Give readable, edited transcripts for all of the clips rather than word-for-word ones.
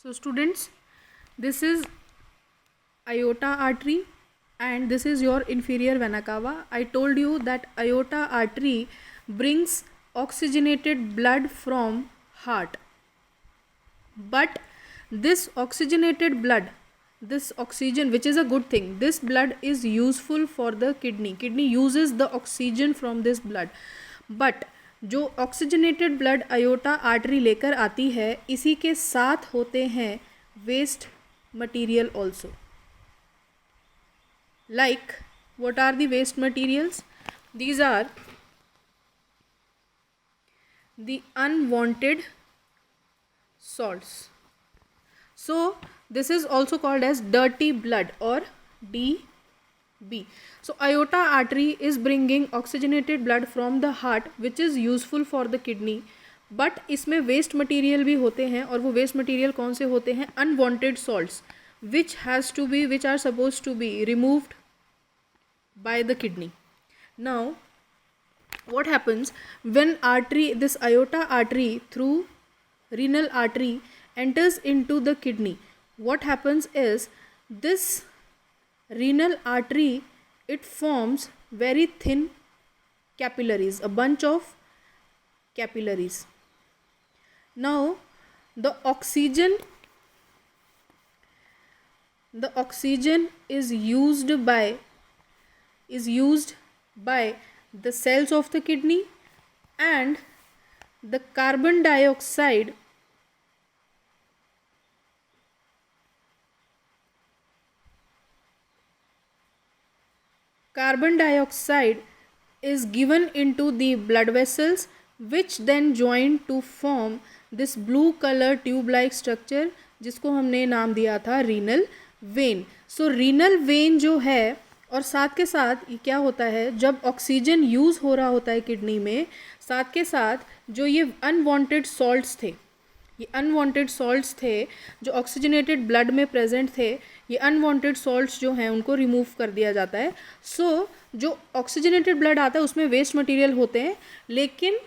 So students, this is aorta artery and this is your inferior vena cava. I told you that aorta artery brings oxygenated blood from heart, but this oxygenated blood, this oxygen, which is a good thing, this blood is useful for the kidney uses the oxygen from this blood, but जो oxygenated blood aorta artery लेकर आती है इसी के साथ होते हैं waste material also. Like what are the waste materials? These are the unwanted salts. So this is also called as dirty blood or DB. So aorta artery is bringing oxygenated blood from the heart which is useful for the kidney, but इसमें waste material भी होते हैं और वो waste material कौन से होते हैं? Unwanted salts which are supposed to be removed by the kidney. Now what happens when this aorta artery through renal artery enters into the kidney? What happens is this renal artery, it forms very thin capillaries, a bunch of capillaries. Now the oxygen is used by the cells of the kidney, and the carbon dioxide is given into the blood vessels which then join to form this blue color tube like structure जिसको हमने नाम दिया था renal vein. सो renal vein जो है, और साथ के साथ ये क्या होता है, जब ऑक्सीजन यूज़ हो रहा होता है किडनी में, साथ के साथ जो ये अनवांटेड सॉल्ट्स थे जो ऑक्सीजनेटेड ब्लड में प्रेजेंट थे, ये अनवांटेड सॉल्ट्स जो हैं उनको रिमूव कर दिया जाता है. सो जो ऑक्सीजनेटेड ब्लड आता है उसमें वेस्ट मटेरियल होते हैं, लेकिन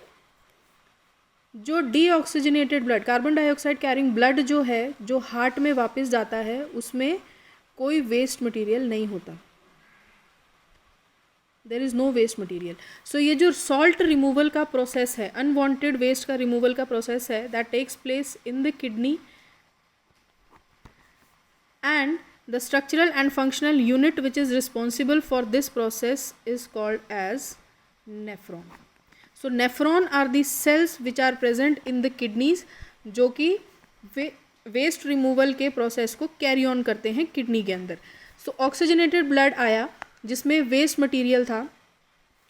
जो deoxygenated blood, carbon dioxide carrying blood जो है, जो हार्ट में वापस जाता है, उसमें कोई वेस्ट मटेरियल नहीं होता. There is no waste material. So ये जो सॉल्ट रिमूवल का प्रोसेस है, अनवांटेड वेस्ट का रिमूवल का प्रोसेस है, that takes place in the kidney, and the structural and functional unit which is responsible for this process is called as nephron. So nephron are the cells which are present in the kidneys, जो कि waste removal के process को carry on करते हैं kidney के अंदर. सो oxygenated blood आया जिसमें वेस्ट मटेरियल था,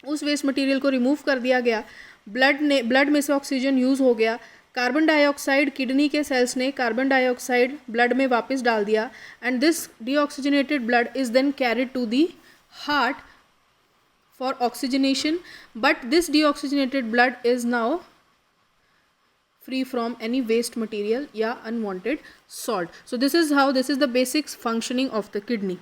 उस वेस्ट मटेरियल को रिमूव कर दिया गया, ब्लड में से ऑक्सीजन यूज़ हो गया, कार्बन डाइऑक्साइड किडनी के सेल्स ने कार्बन डाइऑक्साइड ब्लड में वापस डाल दिया, and this deoxygenated blood is then carried to the heart for oxygenation, but this deoxygenated blood is now free from any waste material या unwanted salt. So this is the basic functioning of the kidney.